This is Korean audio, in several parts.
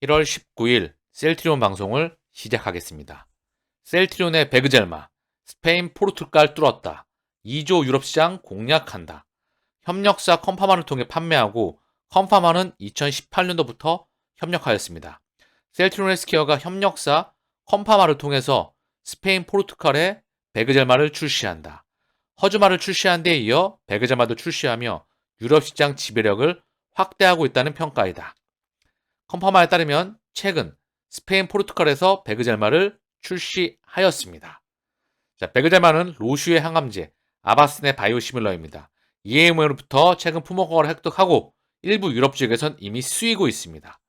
1월 19일 셀트리온 방송을 시작하겠습니다. 셀트리온의 베그젤마, 스페인 포르투갈 뚫었다. 2조 유럽시장 공략한다. 협력사 컴파마를 통해 판매하고 컴파마는 2018년도부터 협력하였습니다. 셀트리온 헬스케어가 협력사 컴파마를 통해서 스페인 포르투갈에 베그젤마를 출시한다. 허즈마를 출시한 데 이어 베그젤마도 출시하며 유럽시장 지배력을 확대하고 있다는 평가이다. 컴파마에 따르면 최근 스페인 포르투갈에서 베그젤마를 출시하였습니다. 자, 베그젤마는 로슈의 항암제, 아바스네 바이오시밀러입니다. EMA로부터 최근 품목허가를 획득하고 일부 유럽 지역에선 이미 쓰이고 있습니다.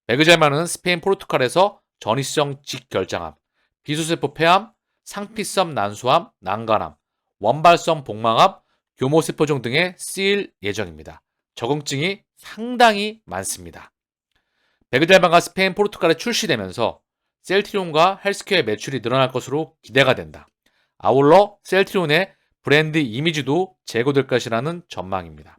베그젤마는 스페인 포르투갈에서 전이성 직결장암, 비소세포 폐암, 상피성 난소암, 난간암, 원발성 복막암, 교모세포종 등에 쓰일 예정입니다. 적응증이 상당히 많습니다. 베그젤마가 스페인 포르투갈에 출시되면서 셀트리온과 헬스케어의 매출이 늘어날 것으로 기대가 된다. 아울러 셀트리온의 브랜드 이미지도 제고될 것이라는 전망입니다.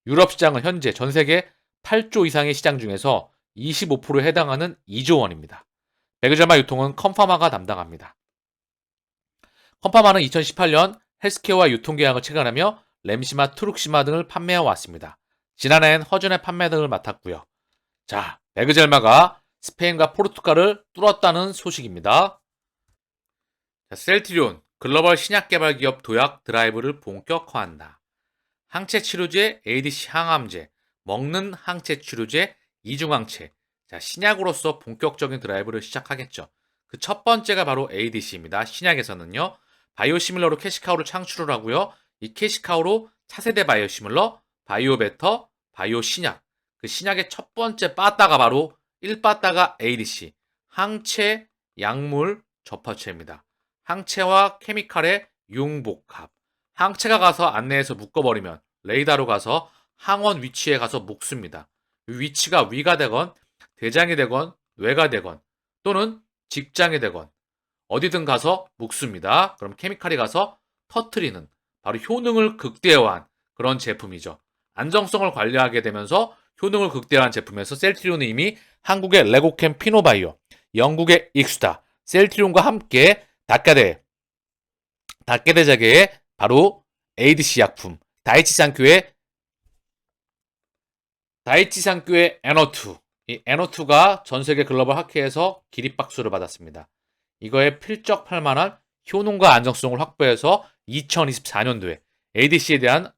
유럽 시장은 현재 전 세계 8조 이상의 시장 중에서 25%에 해당하는 2조 원입니다. 베그젤마 유통은 컴파마가 담당합니다. 컴파마는 2018년 헬스케어와 유통계약을 체결하며 램시마, 트룩시마 등을 판매해 왔습니다. 지난해엔 허준의 판매 등을 맡았고요. 자, 베그젤마가 스페인과 포르투갈을 뚫었다는 소식입니다. 자, 셀트리온, 글로벌 신약 개발 기업 도약 드라이브를 본격화한다. 항체 치료제, ADC 항암제, 먹는 항체 치료제, 이중항체. 자, 신약으로서 본격적인 드라이브를 시작하겠죠. 그 첫 번째가 바로 ADC입니다. 신약에서는요, 바이오시밀러로 캐시카우를 창출을 하고요. 이 캐시카우로 차세대 바이오시밀러, 바이오베터, 바이오신약. 그 신약의 첫 번째 빠따가 바로 1빠따가 ADC, 항체 약물 접합체입니다. 항체와 케미칼의 융복합. 항체가 가서 안내해서 묶어버리면 레이더로 가서 항원 위치에 가서 묶습니다. 위치가 위가 되건 대장이 되건 뇌가 되건 또는 직장이 되건 어디든 가서 묶습니다. 그럼 케미칼이 가서 터트리는 바로 효능을 극대화한 그런 제품이죠. 안정성을 관리하게 되면서 효능을 극대화한 제품에서 셀트리온은 이미 한국의 레고캠 피노바이오, 영국의 익수다, 셀트리온과 함께 닥게대 자계의 바로 ADC 약품, 다이치산교의 에너2, 이 에너2가 전세계 글로벌 학회에서 기립박수를 받았습니다. 이거에 필적할 만한 효능과 안정성을 확보해서 2024년도에 ADC에 대한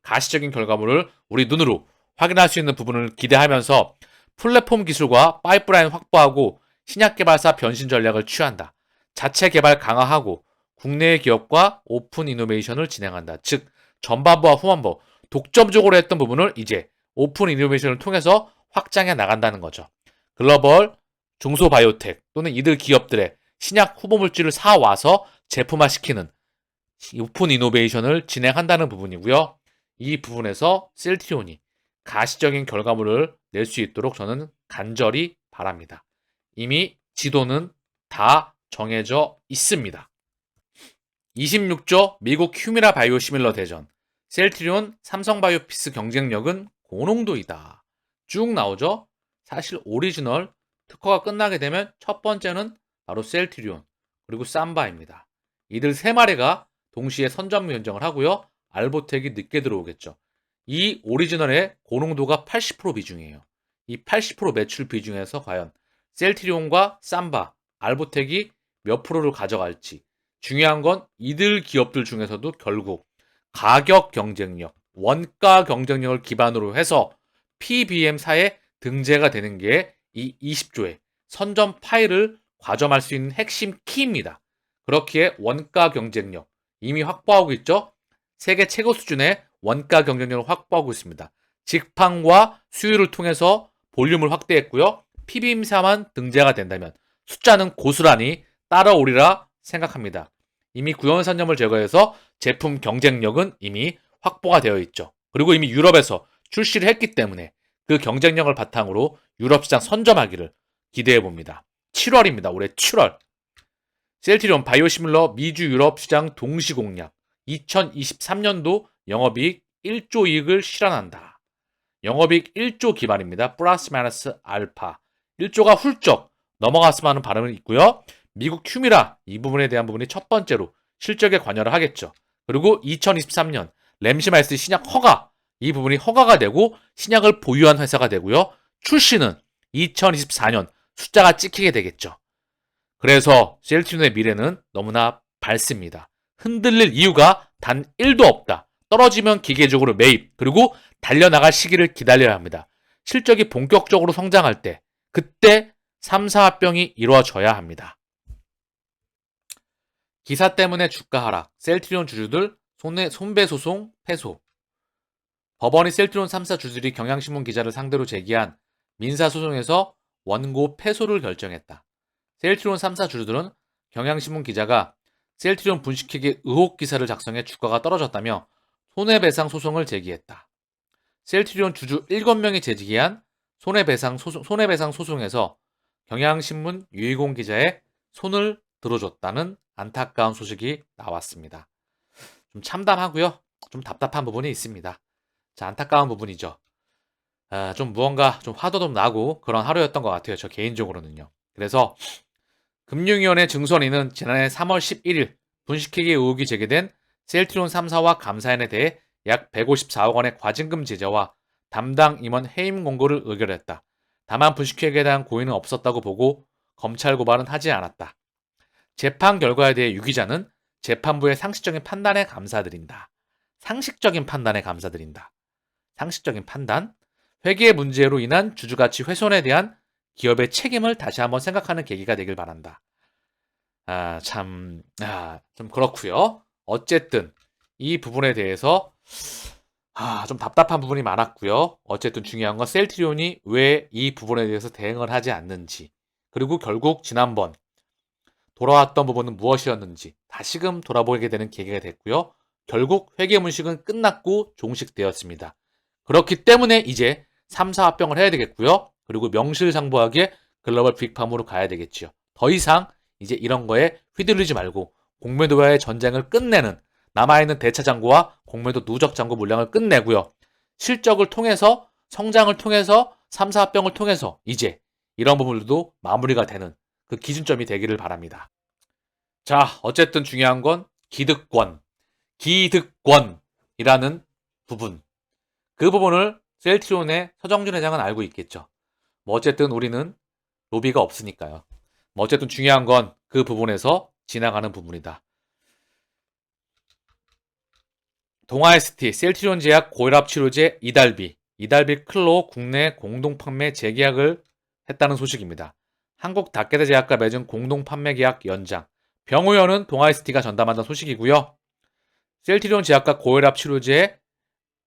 가시적인 결과물을 우리 눈으로 확인할 수 있는 부분을 기대하면서 플랫폼 기술과 파이프라인 확보하고 신약 개발사 변신 전략을 취한다. 자체 개발 강화하고 국내의 기업과 오픈 이노베이션을 진행한다. 즉 전반부와 후반부 독점적으로 했던 부분을 이제 오픈 이노베이션을 통해서 확장해 나간다는 거죠. 글로벌 중소바이오텍 또는 이들 기업들의 신약 후보물질을 사와서 제품화시키는 오픈 이노베이션을 진행한다는 부분이고요. 이 부분에서 셀트리온이 가시적인 결과물을 낼 수 있도록 저는 간절히 바랍니다. 이미 지도는 다 정해져 있습니다. 26조 미국 휴미라 바이오시밀러 대전, 셀트리온 삼성바이오피스 경쟁력은 고농도이다. 쭉 나오죠. 사실 오리지널 특허가 끝나게 되면 첫 번째는 바로 셀트리온 그리고 삼바입니다. 이들 세 마리가 동시에 선점무 현정을 하고요. 알보텍이 늦게 들어오겠죠. 이 오리지널의 고농도가 80% 비중이에요. 이 80% 매출 비중에서 과연 셀트리온과 삼바, 알보텍이 몇 프로를 가져갈지. 중요한 건 이들 기업들 중에서도 결국 가격 경쟁력, 원가 경쟁력을 기반으로 해서 PBM사에 등재가 되는 게 이 20조의 선점 파일을 과점할 수 있는 핵심 키입니다. 그렇기에 원가 경쟁력 이미 확보하고 있죠. 세계 최고 수준의 원가 경쟁력을 확보하고 있습니다. 직판과 수율을 통해서 볼륨을 확대했고요. PBM사만 등재가 된다면 숫자는 고스란히 따라오리라 생각합니다. 이미 구연산점을 제거해서 제품 경쟁력은 이미 확보가 되어 있죠. 그리고 이미 유럽에서 출시를 했기 때문에 그 경쟁력을 바탕으로 유럽 시장 선점하기를 기대해 봅니다. 7월입니다. 올해 7월. 셀트리온 바이오시밀러 미주 유럽 시장 동시 공략. 2023년도 영업이익 1조 이익을 실현한다. 영업이익 1조 기반입니다. 플러스 마이너스 알파. 1조가 훌쩍 넘어갔으면 하는 바람은 있고요. 미국 큐미라 이 부분에 대한 부분이 첫 번째로 실적에 관여를 하겠죠. 그리고 2023년 램시말스 신약 허가 이 부분이 허가가 되고 신약을 보유한 회사가 되고요. 출시는 2024년 숫자가 찍히게 되겠죠. 그래서 셀트리온의 미래는 너무나 밝습니다. 흔들릴 이유가 단 1도 없다. 떨어지면 기계적으로 매입, 그리고 달려나갈 시기를 기다려야 합니다. 실적이 본격적으로 성장할 때, 그때 3, 4합병이 이루어져야 합니다. 기사 때문에 주가 하락, 셀트리온 주주들 손배소송 패소. 법원이 셀트리온 3사 주주들이 경향신문 기자를 상대로 제기한 민사소송에서 원고 패소를 결정했다. 셀트리온 3사 주주들은 경향신문 기자가 셀트리온 분식회계 의혹 기사를 작성해 주가가 떨어졌다며 손해배상 소송을 제기했다. 셀트리온 주주 7명이 제기한 손해배상 소송에서 경향신문 유희공 기자의 손을 들어줬다는 안타까운 소식이 나왔습니다. 좀 참담하고요. 좀 답답한 부분이 있습니다. 자, 안타까운 부분이죠. 좀 무언가 좀 화도 좀 나고 그런 하루였던 것 같아요. 저 개인적으로는요. 그래서 금융위원회 증손위는 지난해 3월 11일 분식회계 의혹이 제기된 셀트리온 3사와 감사인에 대해 약 154억 원의 과징금 제재와 담당 임원 해임 공고를 의결했다. 다만 분식회계에 대한 고의는 없었다고 보고 검찰 고발은 하지 않았다. 재판 결과에 대해 유 기자는 재판부의 상식적인 판단에 감사드린다. 상식적인 판단에 감사드린다. 상식적인 판단? 회계 문제로 인한 주주가치 훼손에 대한 기업의 책임을 다시 한번 생각하는 계기가 되길 바란다. 좀 그렇고요. 어쨌든 이 부분에 대해서 좀 답답한 부분이 많았고요. 어쨌든 중요한 건 셀트리온이 왜 이 부분에 대해서 대응을 하지 않는지, 그리고 결국 지난번 돌아왔던 부분은 무엇이었는지 다시금 돌아보게 되는 계기가 됐고요. 결국 회계문식은 끝났고 종식되었습니다. 그렇기 때문에 이제 3사 합병을 해야 되겠고요. 그리고 명실상부하게 글로벌 빅팜으로 가야 되겠죠. 더 이상 이제 이런 거에 휘둘리지 말고 공매도와의 전쟁을 끝내는, 남아있는 대차장고와 공매도 누적장고 물량을 끝내고요. 실적을 통해서, 성장을 통해서, 3사 합병을 통해서 이제 이런 부분들도 마무리가 되는 그 기준점이 되기를 바랍니다. 자, 어쨌든 중요한 건 기득권이라는 부분. 그 부분을 셀트리온의 서정준 회장은 알고 있겠죠. 뭐 어쨌든 우리는 로비가 없으니까요. 뭐 어쨌든 중요한 건 그 부분에서 지나가는 부분이다. 동아ST, 셀트리온 제약 고혈압 치료제 이달비 클로 국내 공동 판매 재계약을 했다는 소식입니다. 한국 닥게다 제약과 맺은 공동 판매 계약 연장. 병우현은 동아ST가 전담한다는 소식이고요. 셀트리온 제약과 고혈압 치료제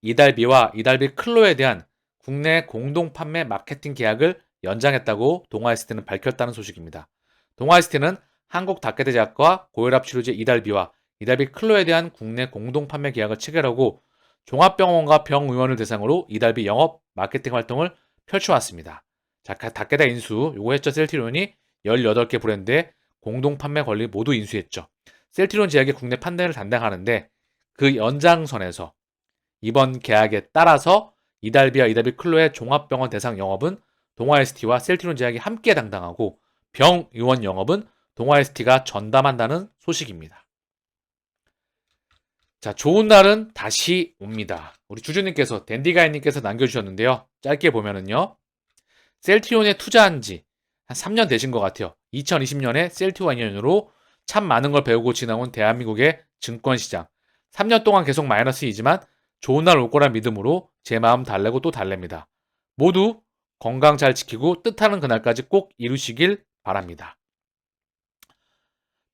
이달비와 이달비 클로에 대한 국내 공동 판매 마케팅 계약을 연장했다고 동아ST는 밝혔다는 소식입니다. 동아ST는 한국 닥게다 제약과 고혈압 치료제 이달비와 이달비 클로에 대한 국내 공동 판매 계약을 체결하고 종합병원과 병의원을 대상으로 이달비 영업 마케팅 활동을 펼쳐왔습니다. 자, 닥게다 인수 요거 했죠. 셀트리온이 18개 브랜드의 공동 판매 권리 모두 인수했죠. 셀트리온 제약의 국내 판매를 담당하는데 그 연장선에서 이번 계약에 따라서 이달비와 이달비 클로의 종합병원 대상 영업은 동아ST와 셀트리온 제약이 함께 담당하고 병의원 영업은 동아ST가 전담한다는 소식입니다. 자, 좋은 날은 다시 옵니다. 우리 주주님께서 댄디가이님께서 남겨주셨는데요. 짧게 보면은요. 셀트리온에 투자한 지 한 3년 되신 것 같아요. 2020년에 셀트리온 2년으로 참 많은 걸 배우고 지나온 대한민국의 증권시장. 3년 동안 계속 마이너스이지만 좋은 날 올 거란 믿음으로 제 마음 달래고 또 달랩니다. 모두 건강 잘 지키고 뜻하는 그날까지 꼭 이루시길 바랍니다.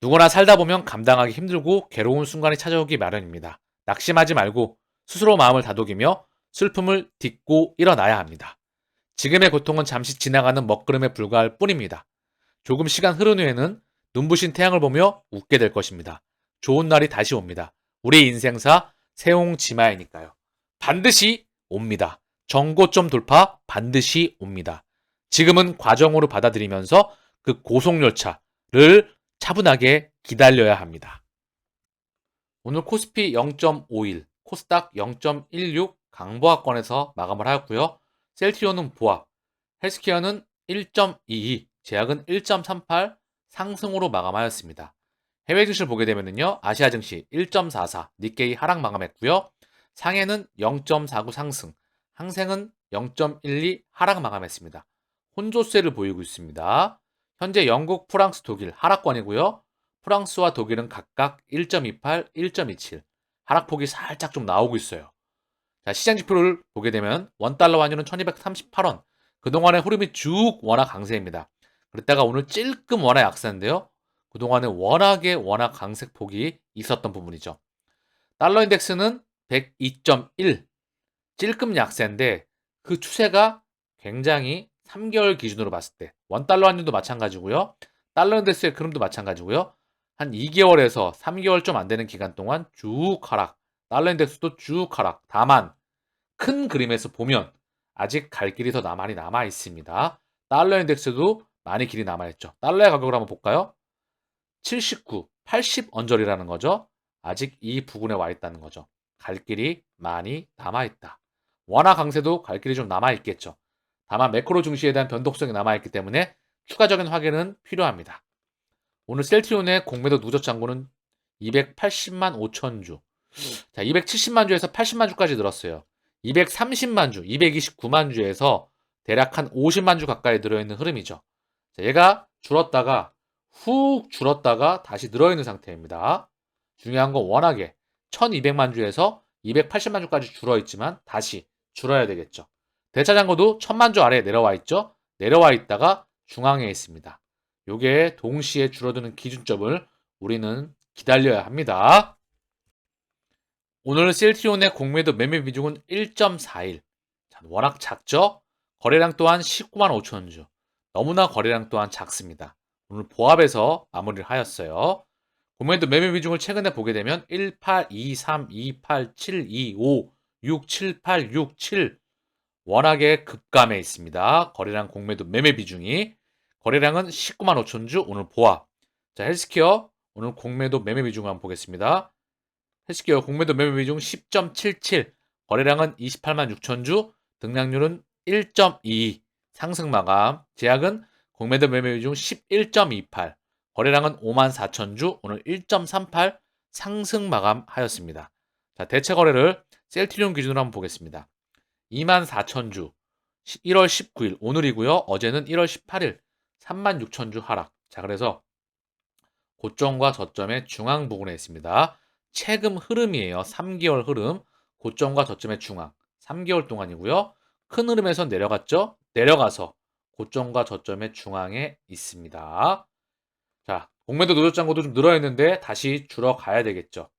누구나 살다 보면 감당하기 힘들고 괴로운 순간이 찾아오기 마련입니다. 낙심하지 말고 스스로 마음을 다독이며 슬픔을 딛고 일어나야 합니다. 지금의 고통은 잠시 지나가는 먹구름에 불과할 뿐입니다. 조금 시간 흐른 후에는 눈부신 태양을 보며 웃게 될 것입니다. 좋은 날이 다시 옵니다. 우리 인생사 세옹지마이니까요. 반드시 옵니다. 정고점 돌파 반드시 옵니다. 지금은 과정으로 받아들이면서 그 고속열차를 차분하게 기다려야 합니다. 오늘 코스피 0.51, 코스닥 0.16 강보합권에서 마감을 하였고요. 셀트리온은 보합, 헬스케어는 1.22, 제약은 1.38 상승으로 마감하였습니다. 해외 증시를 보게 되면요. 아시아 증시 1.44, 니케이 하락 마감했고요. 상해는 0.49 상승, 항생은 0.12 하락 마감했습니다. 혼조세를 보이고 있습니다. 현재 영국, 프랑스, 독일 하락권이고요. 프랑스와 독일은 각각 1.28, 1.27 하락폭이 살짝 좀 나오고 있어요. 자, 시장 지표를 보게 되면 원달러 환율은 1238원. 그동안의 흐름이 쭉 워낙 강세입니다. 그랬다가 오늘 찔끔 워낙 약세인데요. 그동안에 워낙 강세폭이 있었던 부분이죠. 달러 인덱스는 102.1, 찔끔 약세인데 그 추세가 굉장히 3개월 기준으로 봤을 때 원달러 환율도 마찬가지고요. 달러 인덱스의 흐름도 마찬가지고요. 한 2개월에서 3개월 좀 안 되는 기간 동안 쭉 하락, 달러 인덱스도 쭉 하락. 다만 큰 그림에서 보면 아직 갈 길이 더 많이 남아 있습니다. 달러 인덱스도 많이 길이 남아 있죠. 달러의 가격을 한번 볼까요? 79, 80 언저리라는 거죠. 아직 이 부근에 와 있다는 거죠. 갈 길이 많이 남아 있다. 원화 강세도 갈 길이 좀 남아 있겠죠. 다만 매크로 증시에 대한 변동성이 남아 있기 때문에 추가적인 확인은 필요합니다. 오늘 셀트리온의 공매도 누적 잔고는 280만 5천 주. 자, 270만 주에서 80만 주까지 늘었어요. 230만 주, 229만 주에서 대략 한 50만 주 가까이 늘어있는 흐름이죠. 자, 얘가 줄었다가 훅 줄었다가 다시 늘어있는 상태입니다. 중요한 건 워낙에 1200만 주에서 280만 주까지 줄어있지만 다시 줄어야 되겠죠. 대차장고도 1000만 주 아래에 내려와 있죠. 내려와 있다가 중앙에 있습니다. 요게 동시에 줄어드는 기준점을 우리는 기다려야 합니다. 오늘 셀트리온의 공매도 매매 비중은 1.41. 워낙 작죠? 거래량 또한 19만 5천 주. 너무나 거래량 또한 작습니다. 오늘 보합해서 마무리를 하였어요. 공매도 매매 비중을 최근에 보게 되면 18, 23, 28, 7, 25, 6, 7, 8, 6, 7 워낙에 급감해 있습니다. 거래량 공매도 매매 비중이 거래량은 19만 5천 주 오늘 보합. 자, 헬스케어 오늘 공매도 매매 비중 한번 보겠습니다. 헬스케어 공매도 매매 비중 10.77, 거래량은 28만 6천 주, 등락률은 1.22, 상승 마감. 제약은 공매도 매매 비중 11.28, 거래량은 5만 4천 주, 오늘 1.38 상승 마감하였습니다. 자, 대체 거래를 셀트리온 기준으로 한번 보겠습니다. 2만 4천 주, 1월 19일 오늘이고요. 어제는 1월 18일 3만 6천 주 하락. 자, 그래서 고점과 저점의 중앙 부분에 있습니다. 최근 흐름이에요. 3개월 흐름. 고점과 저점의 중앙. 3개월 동안이고요. 큰 흐름에서 내려갔죠? 내려가서 고점과 저점의 중앙에 있습니다. 자, 공매도 노조장고도 좀 늘어있는데 다시 줄어가야 되겠죠.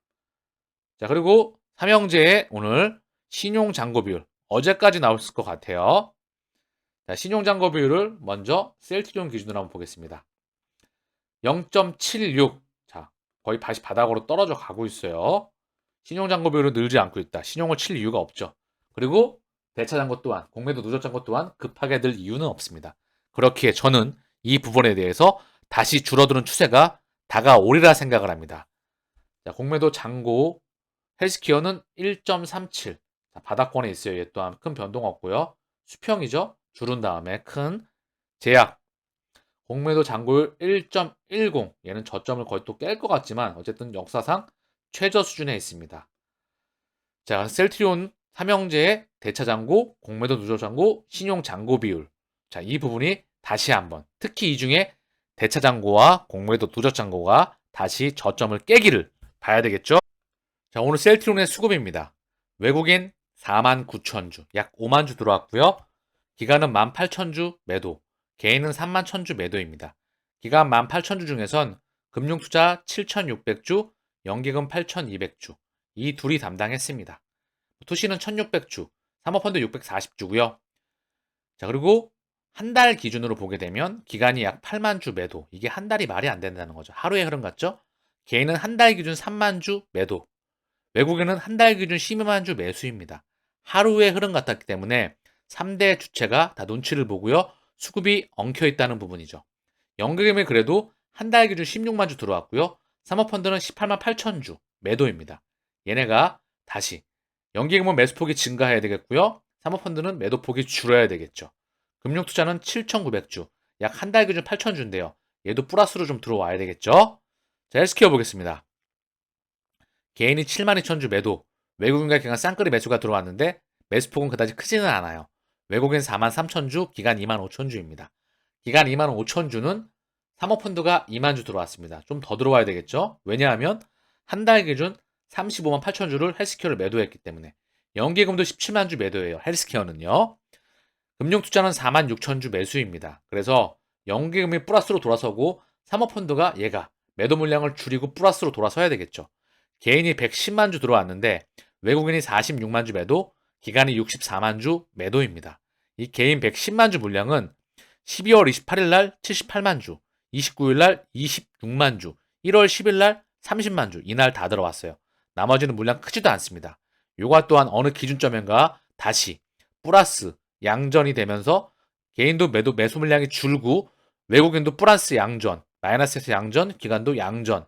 자, 그리고 삼형제의 오늘 신용잔고 비율. 어제까지 나왔을 것 같아요. 자, 신용잔고 비율을 먼저 셀트리온 기준으로 한번 보겠습니다. 0.76. 자, 거의 다시 바닥으로 떨어져 가고 있어요. 신용잔고 비율은 늘지 않고 있다. 신용을 칠 이유가 없죠. 그리고 대차잔고 또한, 공매도 누적잔고 또한 급하게 늘 이유는 없습니다. 그렇기에 저는 이 부분에 대해서 다시 줄어드는 추세가 다가오리라 생각을 합니다. 자, 공매도 잔고 헬스케어는 1.37. 자, 바닥권에 있어요. 얘 또한 큰 변동 없고요. 수평이죠. 줄은 다음에 큰 제약. 공매도 잔고율 1.10. 얘는 저점을 거의 또 깰 것 같지만 어쨌든 역사상 최저 수준에 있습니다. 자, 셀트리온 삼형제의 대차잔고, 공매도 누적잔고, 신용잔고 비율. 자, 이 부분이 다시 한번 특히 이 중에 대차잔고와 공매도 누적잔고가 다시 저점을 깨기를 봐야 되겠죠. 자, 오늘 셀트리온의 수급입니다. 외국인 4만 9천 주, 약 5만 주 들어왔고요. 기간은 18,000주 매도, 개인은 3만 1,000주 매도입니다. 기간 18,000주 중에선 금융투자 7,600주, 연기금 8,200주, 이 둘이 담당했습니다. 투시는 1,600주, 사모펀드 640주고요. 자, 그리고 한 달 기준으로 보게 되면 기간이 약 8만 주 매도, 이게 한 달이 말이 안 된다는 거죠. 하루의 흐름 같죠? 개인은 한 달 기준 3만 주 매도, 외국인은 한 달 기준 12만 주 매수입니다. 하루의 흐름 같았기 때문에 3대 주체가 다 눈치를 보고요. 수급이 엉켜 있다는 부분이죠. 연기금이 그래도 한 달 기준 16만 주 들어왔고요. 사모펀드는 18만 8천 주 매도입니다. 얘네가 다시 연기금은 매수폭이 증가해야 되겠고요. 사모펀드는 매도폭이 줄어야 되겠죠. 금융투자는 7,900주, 약 한 달 기준 8,000주인데요. 얘도 플러스로 좀 들어와야 되겠죠? 자, 헬스케어 보겠습니다. 개인이 72,000주 매도, 외국인과 기관 쌍끌이 매수가 들어왔는데 매수폭은 그다지 크지는 않아요. 외국인 43,000주, 기관 25,000주입니다. 기간 25,000주는 사모펀드가 2만 주 들어왔습니다. 좀 더 들어와야 되겠죠? 왜냐하면 한 달 기준 35만 8천 주를 헬스케어를 매도했기 때문에 연기금도 17만 주 매도예요. 헬스케어는요. 금융투자는 4만 6천 주 매수입니다. 그래서 연기금이 플러스로 돌아서고 사모펀드가 얘가 매도 물량을 줄이고 플러스로 돌아서야 되겠죠. 개인이 110만 주 들어왔는데 외국인이 46만 주 매도, 기관이 64만 주 매도입니다. 이 개인 110만 주 물량은 12월 28일 날 78만 주, 29일 날 26만 주, 1월 10일 날 30만 주, 이날 다 들어왔어요. 나머지는 물량 크지도 않습니다. 요가 또한 어느 기준점인가 다시 플러스 양전이 되면서 개인도 매수 물량이 줄고 외국인도 플러스 양전, 마이너스에서 양전, 기관도 양전.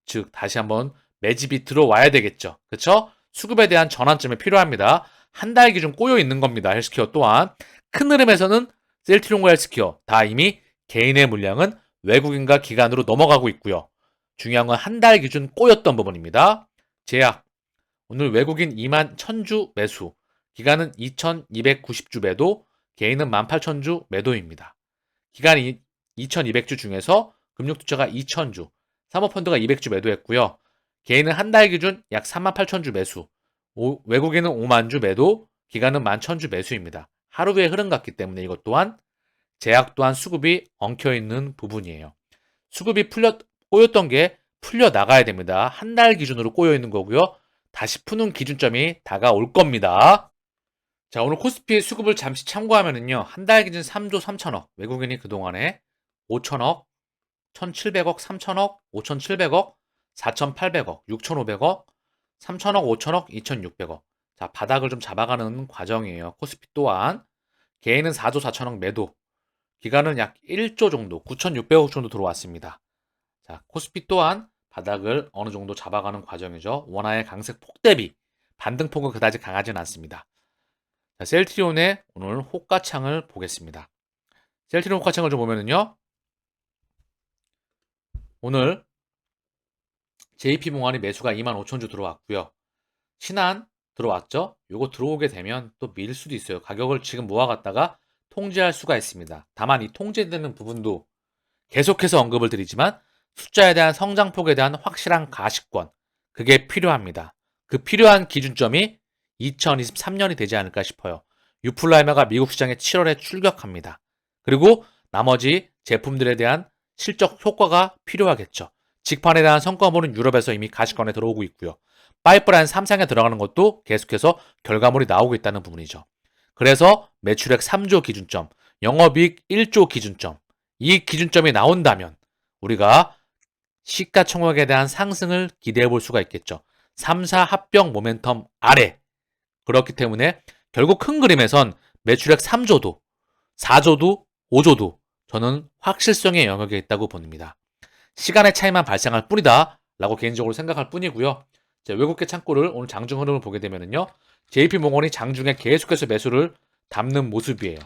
즉 다시 한번 매집이 들어와야 되겠죠. 그렇죠? 수급에 대한 전환점이 필요합니다. 한 달 기준 꼬여 있는 겁니다. 헬스케어 또한 큰 흐름에서는 셀트리온과 헬스케어 다 이미 개인의 물량은 외국인과 기관으로 넘어가고 있고요. 중요한 건 한 달 기준 꼬였던 부분입니다. 제약 오늘 외국인 2만 1000주 매수, 기관은 2290주 매도, 개인은 18,000주 매도입니다. 기간이 2200주 중에서 금융투자가 2000주, 사모펀드가 200주 매도했고요. 개인은 한 달 기준 약 38,000주 매수, 외국인은 5만 주 매도, 기간은 11,000주 매수입니다. 하루의 흐름 같기 때문에 이것 또한 제약 또한 수급이 엉켜있는 부분이에요. 수급이 꼬였던 게 풀려 나가야 됩니다. 한 달 기준으로 꼬여있는 거고요. 다시 푸는 기준점이 다가올 겁니다. 자, 오늘 코스피의 수급을 잠시 참고하면은요. 한 달 기준 3조 3천억, 외국인이 그동안에 5천억, 1,700억, 3천억, 5,700억, 4,800억, 6,500억, 3천억, 5천억, 2,600억. 자, 바닥을 좀 잡아가는 과정이에요. 코스피 또한 개인은 4조 4천억 매도, 기간은 약 1조 정도, 9,600억 정도 들어왔습니다. 자, 코스피 또한 바닥을 어느 정도 잡아가는 과정이죠. 원화의 강세 폭 대비 반등폭은 그다지 강하진 않습니다. 자, 셀트리온의 오늘 호가창을 보겠습니다. 셀트리온 호가창을 좀 보면은요. 오늘 JP몽환이 매수가 25,000주 들어왔고요. 신한 들어왔죠? 요거 들어오게 되면 또 밀 수도 있어요. 가격을 지금 모아갔다가 통제할 수가 있습니다. 다만 이 통제되는 부분도 계속해서 언급을 드리지만 숫자에 대한 성장폭에 대한 확실한 가시권 그게 필요합니다. 그 필요한 기준점이 2023년이 되지 않을까 싶어요. 유플라이머가 미국 시장에 7월에 출격합니다. 그리고 나머지 제품들에 대한 실적 효과가 필요하겠죠. 직판에 대한 성과물은 유럽에서 이미 가시권에 들어오고 있고요. 파이프라인 3상에 들어가는 것도 계속해서 결과물이 나오고 있다는 부분이죠. 그래서 매출액 3조 기준점, 영업이익 1조 기준점, 이 기준점이 나온다면 우리가 시가총액에 대한 상승을 기대해 볼 수가 있겠죠. 3사 합병 모멘텀 아래. 그렇기 때문에 결국 큰 그림에선 매출액 3조도, 4조도, 5조도 저는 확실성의 영역에 있다고 봅니다. 시간의 차이만 발생할 뿐이다 라고 개인적으로 생각할 뿐이고요. 자, 외국계 창고를 오늘 장중 흐름을 보게 되면은요. JP모건이 장중에 계속해서 매수를 담는 모습이에요.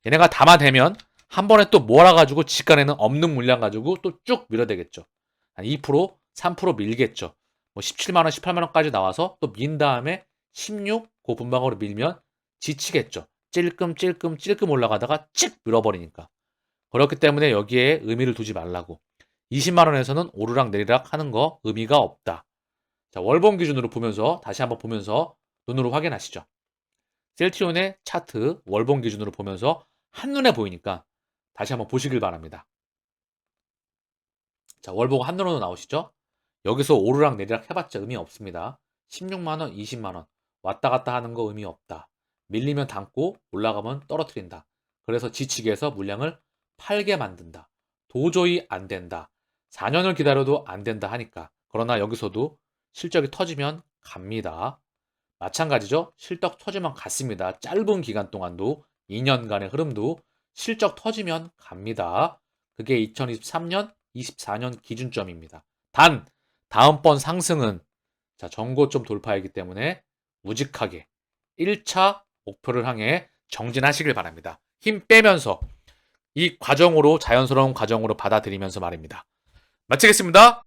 얘네가 담아대면 한 번에 또 몰아가지고 직간에는 없는 물량 가지고 또 쭉 밀어대겠죠. 한 2%, 3% 밀겠죠. 뭐 17만원, 18만원까지 나와서 또 민 다음에 16, 그 분방으로 밀면 지치겠죠. 찔끔 올라가다가 찍 밀어버리니까. 그렇기 때문에 여기에 의미를 두지 말라고. 20만원에서는 오르락 내리락 하는 거 의미가 없다. 자, 월봉 기준으로 보면서 다시 한번 보면서 눈으로 확인하시죠. 셀트리온의 차트 월봉 기준으로 보면서 한눈에 보이니까 다시 한번 보시길 바랍니다. 자, 월봉 한눈으로 나오시죠? 여기서 오르락 내리락 해봤자 의미 없습니다. 16만원, 20만원 왔다 갔다 하는 거 의미 없다. 밀리면 담고 올라가면 떨어뜨린다. 그래서 지치게 해서 물량을 팔게 만든다. 도저히 안 된다. 4년을 기다려도 안 된다 하니까. 그러나 여기서도 실적이 터지면 갑니다. 마찬가지죠. 실적 터지면 갔습니다. 짧은 기간 동안도 2년간의 흐름도 실적 터지면 갑니다. 그게 2023년, 24년 기준점입니다. 단 다음번 상승은 자, 전고점 돌파이기 때문에 우직하게 1차 목표를 향해 정진하시길 바랍니다. 힘 빼면서 이 과정으로 자연스러운 과정으로 받아들이면서 말입니다. 마치겠습니다.